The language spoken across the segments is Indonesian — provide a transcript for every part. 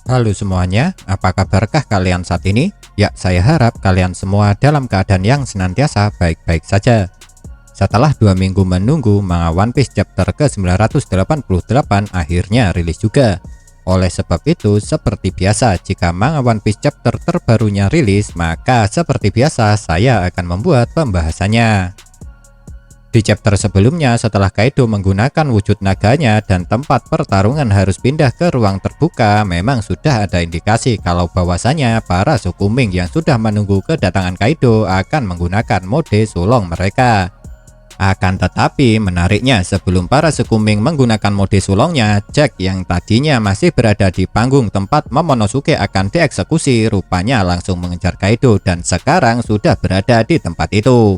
Halo semuanya, apa kabarkah kalian saat ini? Ya, saya harap kalian semua dalam keadaan yang senantiasa baik-baik saja. Setelah 2 minggu menunggu, manga One Piece chapter ke-988 akhirnya rilis juga. Oleh sebab itu, seperti biasa, jika manga One Piece chapter terbarunya rilis, maka seperti biasa saya akan membuat pembahasannya. Di chapter sebelumnya, setelah Kaido menggunakan wujud naganya dan tempat pertarungan harus pindah ke ruang terbuka, memang sudah ada indikasi kalau bahwasanya para suku Ming yang sudah menunggu kedatangan Kaido akan menggunakan mode sulong mereka. Akan tetapi menariknya, sebelum para suku Ming menggunakan mode sulongnya, Jack yang tadinya masih berada di panggung tempat Momonosuke akan dieksekusi rupanya langsung mengejar Kaido dan sekarang sudah berada di tempat itu.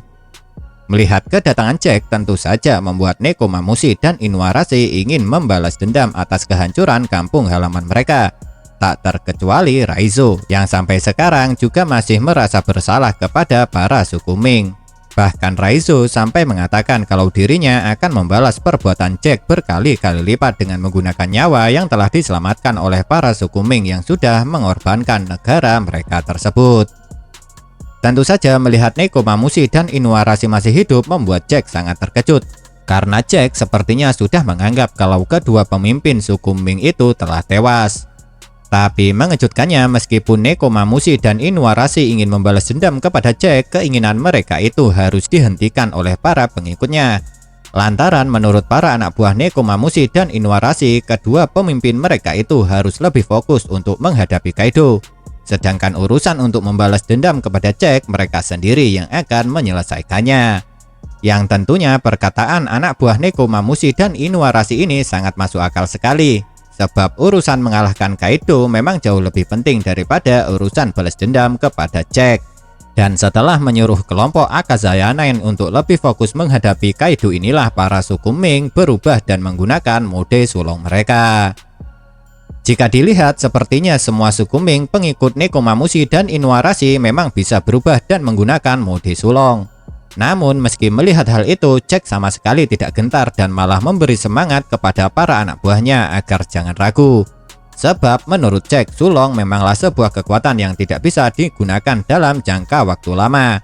Melihat kedatangan Jack tentu saja membuat Nekomamushi dan Inuarashi ingin membalas dendam atas kehancuran kampung halaman mereka. Tak terkecuali Raizo yang sampai sekarang juga masih merasa bersalah kepada para suku Ming. Bahkan Raizo sampai mengatakan kalau dirinya akan membalas perbuatan Jack berkali-kali lipat dengan menggunakan nyawa yang telah diselamatkan oleh para suku Ming yang sudah mengorbankan negara mereka tersebut. Tentu saja melihat Nekomamushi dan Inuarashi masih hidup membuat Jack sangat terkejut. Karena Jack sepertinya sudah menganggap kalau kedua pemimpin suku Ming itu telah tewas. Tapi mengejutkannya, meskipun Nekomamushi dan Inuarashi ingin membalas dendam kepada Jack, keinginan mereka itu harus dihentikan oleh para pengikutnya. Lantaran menurut para anak buah Nekomamushi dan Inuarashi, kedua pemimpin mereka itu harus lebih fokus untuk menghadapi Kaido. Sedangkan urusan untuk membalas dendam kepada Jack, mereka sendiri yang akan menyelesaikannya. Yang tentunya perkataan anak buah Nekomamushi dan Inuarashi ini sangat masuk akal sekali. Sebab urusan mengalahkan Kaido memang jauh lebih penting daripada urusan balas dendam kepada Jack. Dan setelah menyuruh kelompok Akazaya 9 untuk lebih fokus menghadapi Kaido, inilah para suku Ming berubah dan menggunakan mode sulong mereka. Jika dilihat, sepertinya semua suku Ming pengikut Nekomamushi dan Inuarashi memang bisa berubah dan menggunakan mode sulong. Namun meski melihat hal itu, Jack sama sekali tidak gentar dan malah memberi semangat kepada para anak buahnya agar jangan ragu. Sebab menurut Jack, sulong memanglah sebuah kekuatan yang tidak bisa digunakan dalam jangka waktu lama.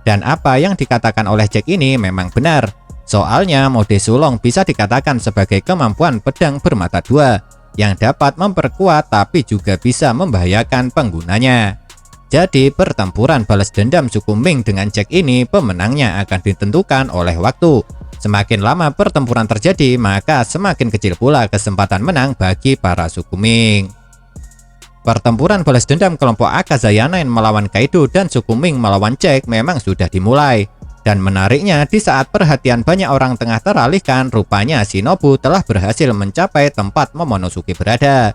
Dan apa yang dikatakan oleh Jack ini memang benar. Soalnya mode sulong bisa dikatakan sebagai kemampuan pedang bermata dua, yang dapat memperkuat tapi juga bisa membahayakan penggunanya. Jadi pertempuran balas dendam suku Ming dengan Jack ini pemenangnya akan ditentukan oleh waktu. Semakin lama pertempuran terjadi, maka semakin kecil pula kesempatan menang bagi para suku Ming. Pertempuran balas dendam kelompok Akazaya 9 melawan Kaido dan suku Ming melawan Jack memang sudah dimulai. Dan menariknya, di saat perhatian banyak orang tengah teralihkan, rupanya Shinobu telah berhasil mencapai tempat Momonosuke berada.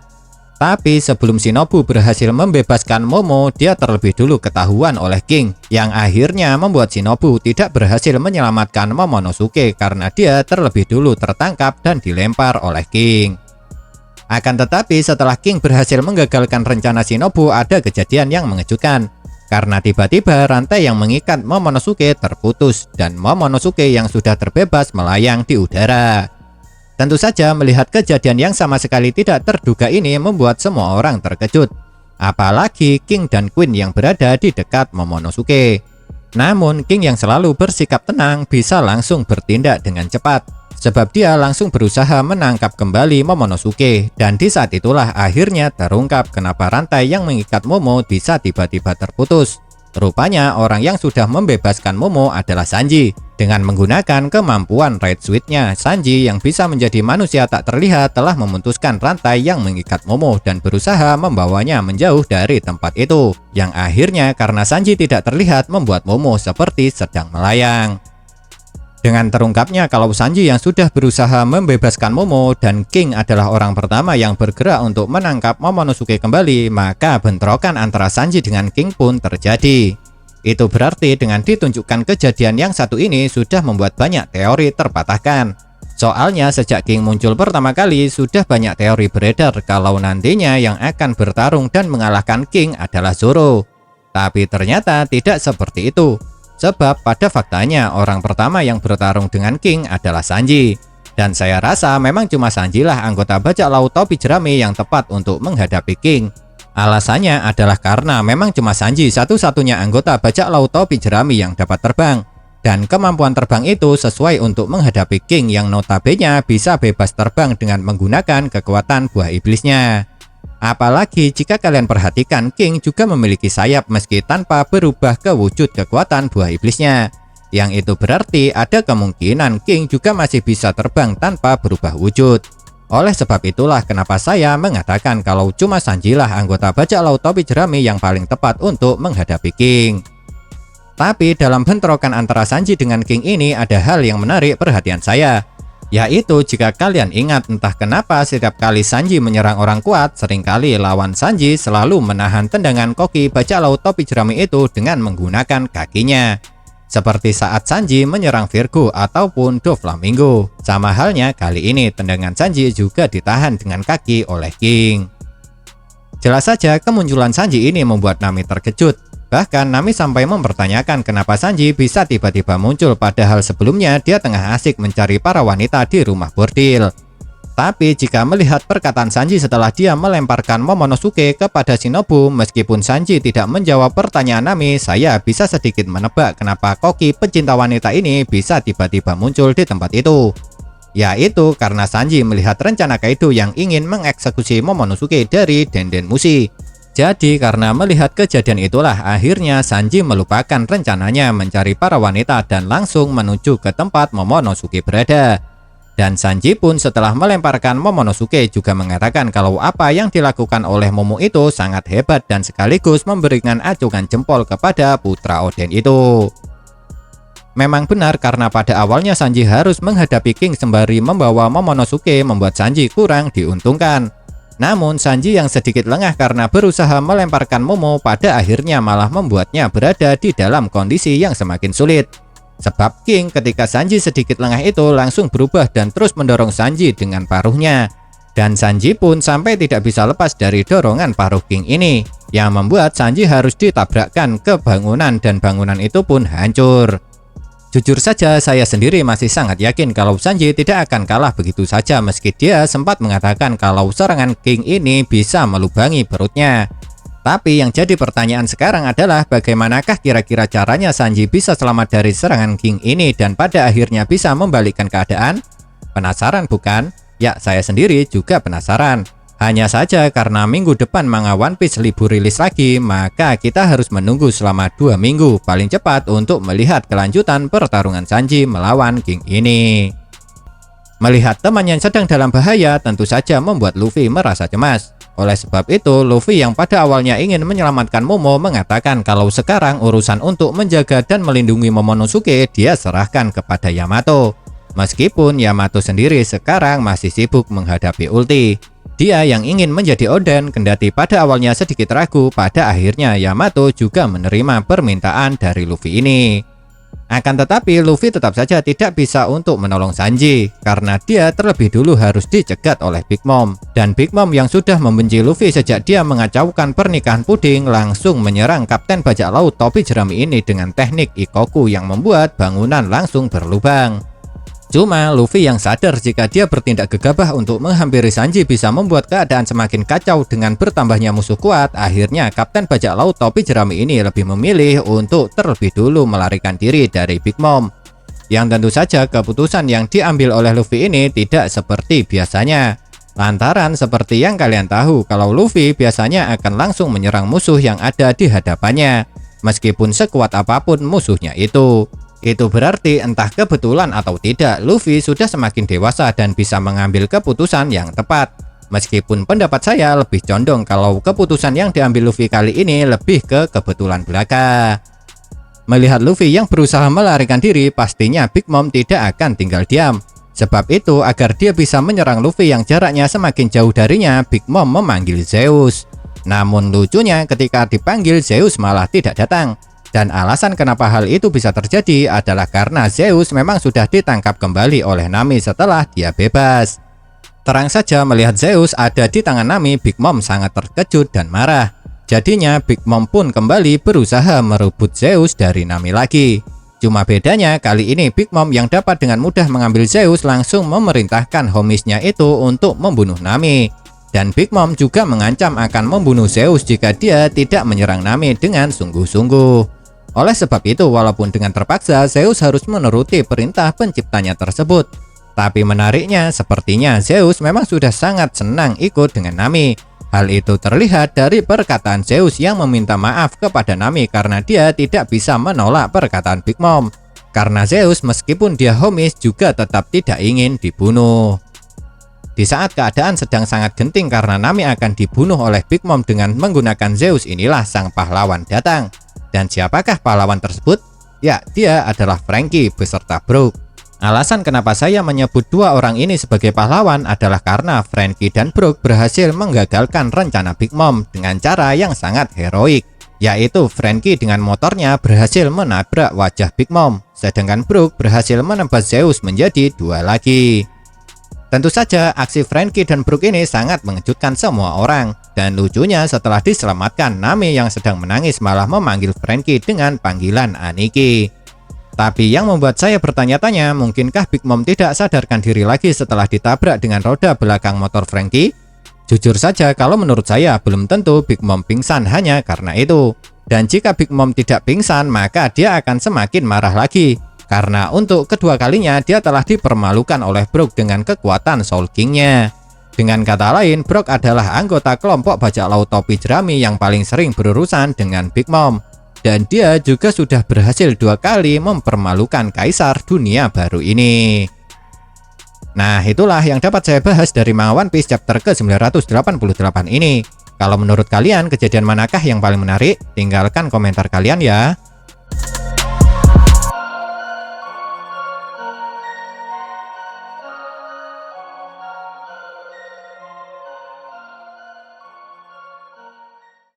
Tapi sebelum Shinobu berhasil membebaskan Momo, dia terlebih dulu ketahuan oleh King, yang akhirnya membuat Shinobu tidak berhasil menyelamatkan Momonosuke karena dia terlebih dulu tertangkap dan dilempar oleh King. Akan tetapi setelah King berhasil menggagalkan rencana Shinobu, ada kejadian yang mengejutkan. Karena tiba-tiba rantai yang mengikat Momonosuke terputus dan Momonosuke yang sudah terbebas melayang di udara. Tentu saja melihat kejadian yang sama sekali tidak terduga ini membuat semua orang terkejut. Apalagi King dan Queen yang berada di dekat Momonosuke. Namun King yang selalu bersikap tenang bisa langsung bertindak dengan cepat. Sebab dia langsung berusaha menangkap kembali Momonosuke. Dan di saat itulah akhirnya terungkap kenapa rantai yang mengikat Momo bisa tiba-tiba terputus. Rupanya orang yang sudah membebaskan Momo adalah Sanji. Dengan menggunakan kemampuan Red Switch-nya, Sanji yang bisa menjadi manusia tak terlihat telah memutuskan rantai yang mengikat Momo dan berusaha membawanya menjauh dari tempat itu. Yang akhirnya karena Sanji tidak terlihat membuat Momo seperti sedang melayang. Dengan terungkapnya kalau Sanji yang sudah berusaha membebaskan Momo dan King adalah orang pertama yang bergerak untuk menangkap Momonosuke kembali, maka bentrokan antara Sanji dengan King pun terjadi. Itu berarti dengan ditunjukkan kejadian yang satu ini sudah membuat banyak teori terpatahkan. Soalnya sejak King muncul pertama kali sudah banyak teori beredar kalau nantinya yang akan bertarung dan mengalahkan King adalah Zoro. Tapi ternyata tidak seperti itu. Sebab pada faktanya orang pertama yang bertarung dengan King adalah Sanji. Dan saya rasa memang cuma Sanji lah anggota bajak laut topi jerami yang tepat untuk menghadapi King. Alasannya adalah karena memang cuma Sanji satu-satunya anggota bajak laut topi jerami yang dapat terbang. Dan kemampuan terbang itu sesuai untuk menghadapi King yang notabene bisa bebas terbang dengan menggunakan kekuatan buah iblisnya. Apalagi jika kalian perhatikan, King juga memiliki sayap meski tanpa berubah ke wujud kekuatan buah iblisnya. Yang itu berarti ada kemungkinan King juga masih bisa terbang tanpa berubah wujud. Oleh sebab itulah kenapa saya mengatakan kalau cuma Sanji lah anggota bajak laut topi jerami yang paling tepat untuk menghadapi King. Tapi dalam bentrokan antara Sanji dengan King ini ada hal yang menarik perhatian saya. Yaitu jika kalian ingat entah kenapa setiap kali Sanji menyerang orang kuat, seringkali lawan Sanji selalu menahan tendangan koki bajak laut topi jerami itu dengan menggunakan kakinya. Seperti saat Sanji menyerang Virgo ataupun Doflamingo. Sama halnya kali ini tendangan Sanji juga ditahan dengan kaki oleh King. Jelas saja kemunculan Sanji ini membuat Nami terkejut. Bahkan Nami sampai mempertanyakan kenapa Sanji bisa tiba-tiba muncul padahal sebelumnya dia tengah asik mencari para wanita di rumah bordil. Tapi jika melihat perkataan Sanji setelah dia melemparkan Momonosuke kepada Shinobu, meskipun Sanji tidak menjawab pertanyaan Nami, saya bisa sedikit menebak kenapa koki pecinta wanita ini bisa tiba-tiba muncul di tempat itu. Yaitu karena Sanji melihat rencana Kaido yang ingin mengeksekusi Momonosuke dari Denden Mushi. Jadi karena melihat kejadian itulah akhirnya Sanji melupakan rencananya mencari para wanita dan langsung menuju ke tempat Momonosuke berada. Dan Sanji pun setelah melemparkan Momonosuke juga mengatakan kalau apa yang dilakukan oleh Momo itu sangat hebat dan sekaligus memberikan acungan jempol kepada putra Oden itu. Memang benar karena pada awalnya Sanji harus menghadapi King sembari membawa Momonosuke membuat Sanji kurang diuntungkan. Namun Sanji yang sedikit lengah karena berusaha melemparkan Momo pada akhirnya malah membuatnya berada di dalam kondisi yang semakin sulit. Sebab King ketika Sanji sedikit lengah itu langsung berubah dan terus mendorong Sanji dengan paruhnya. Dan Sanji pun sampai tidak bisa lepas dari dorongan paruh King ini, yang membuat Sanji harus ditabrakkan ke bangunan dan bangunan itu pun hancur. Jujur saja saya sendiri masih sangat yakin kalau Sanji tidak akan kalah begitu saja meski dia sempat mengatakan kalau serangan King ini bisa melubangi perutnya. Tapi yang jadi pertanyaan sekarang adalah bagaimanakah kira-kira caranya Sanji bisa selamat dari serangan King ini dan pada akhirnya bisa membalikkan keadaan? Penasaran bukan? Ya, saya sendiri juga penasaran. Hanya saja karena minggu depan manga One Piece libur rilis lagi, maka kita harus menunggu selama 2 minggu paling cepat untuk melihat kelanjutan pertarungan Sanji melawan King ini. Melihat temannya sedang dalam bahaya tentu saja membuat Luffy merasa cemas. Oleh sebab itu, Luffy yang pada awalnya ingin menyelamatkan Momo mengatakan kalau sekarang urusan untuk menjaga dan melindungi Momonosuke dia serahkan kepada Yamato. Meskipun Yamato sendiri sekarang masih sibuk menghadapi ulti. Dia yang ingin menjadi Oden kendati pada awalnya sedikit ragu, pada akhirnya Yamato juga menerima permintaan dari Luffy ini. Akan tetapi Luffy tetap saja tidak bisa untuk menolong Sanji karena dia terlebih dulu harus dicegat oleh Big Mom. Dan Big Mom yang sudah membenci Luffy sejak dia mengacaukan pernikahan Puding langsung menyerang Kapten Bajak Laut topi jerami ini dengan teknik Ikoku yang membuat bangunan langsung berlubang. Cuma Luffy yang sadar jika dia bertindak gegabah untuk menghampiri Sanji bisa membuat keadaan semakin kacau dengan bertambahnya musuh kuat. Akhirnya Kapten Bajak Laut topi jerami ini lebih memilih untuk terlebih dulu melarikan diri dari Big Mom. Yang tentu saja keputusan yang diambil oleh Luffy ini tidak seperti biasanya. Lantaran seperti yang kalian tahu kalau Luffy biasanya akan langsung menyerang musuh yang ada di hadapannya. Meskipun sekuat apapun musuhnya itu. Itu berarti entah kebetulan atau tidak, Luffy sudah semakin dewasa dan bisa mengambil keputusan yang tepat. Meskipun pendapat saya lebih condong kalau keputusan yang diambil Luffy kali ini lebih ke kebetulan belaka. Melihat Luffy yang berusaha melarikan diri, pastinya Big Mom tidak akan tinggal diam. Sebab itu, agar dia bisa menyerang Luffy yang jaraknya semakin jauh darinya, Big Mom memanggil Zeus. Namun lucunya ketika dipanggil Zeus malah tidak datang. Dan alasan kenapa hal itu bisa terjadi adalah karena Zeus memang sudah ditangkap kembali oleh Nami setelah dia bebas. Terang saja melihat Zeus ada di tangan Nami, Big Mom sangat terkejut dan marah. Jadinya Big Mom pun kembali berusaha merebut Zeus dari Nami lagi. Cuma bedanya kali ini Big Mom yang dapat dengan mudah mengambil Zeus langsung memerintahkan homisnya itu untuk membunuh Nami. Dan Big Mom juga mengancam akan membunuh Zeus jika dia tidak menyerang Nami dengan sungguh-sungguh. Oleh sebab itu, walaupun dengan terpaksa, Zeus harus menuruti perintah penciptanya tersebut. Tapi menariknya, sepertinya Zeus memang sudah sangat senang ikut dengan Nami. Hal itu terlihat dari perkataan Zeus yang meminta maaf kepada Nami karena dia tidak bisa menolak perkataan Big Mom. Karena Zeus meskipun dia homis juga tetap tidak ingin dibunuh. Di saat keadaan sedang sangat genting karena Nami akan dibunuh oleh Big Mom dengan menggunakan Zeus, inilah sang pahlawan datang. Dan siapakah pahlawan tersebut? Ya, dia adalah Franky beserta Brook. Alasan kenapa saya menyebut dua orang ini sebagai pahlawan adalah karena Franky dan Brook berhasil menggagalkan rencana Big Mom dengan cara yang sangat heroik, yaitu Franky dengan motornya berhasil menabrak wajah Big Mom, sedangkan Brook berhasil menembus Zeus menjadi dua lagi. Tentu saja aksi Franky dan Brook ini sangat mengejutkan semua orang, dan lucunya setelah diselamatkan, Nami yang sedang menangis malah memanggil Franky dengan panggilan Aniki. Tapi yang membuat saya bertanya-tanya, mungkinkah Big Mom tidak sadarkan diri lagi setelah ditabrak dengan roda belakang motor Franky? Jujur saja, kalau menurut saya belum tentu Big Mom pingsan hanya karena itu. Dan jika Big Mom tidak pingsan, maka dia akan semakin marah lagi. Karena untuk kedua kalinya dia telah dipermalukan oleh Brook dengan kekuatan Soul King-nya. Dengan kata lain, Brook adalah anggota kelompok bajak laut topi jerami yang paling sering berurusan dengan Big Mom. Dan dia juga sudah berhasil 2 kali mempermalukan kaisar dunia baru ini. Nah, itulah yang dapat saya bahas dari manga One Piece chapter ke-988 ini. Kalau menurut kalian, kejadian manakah yang paling menarik? Tinggalkan komentar kalian ya.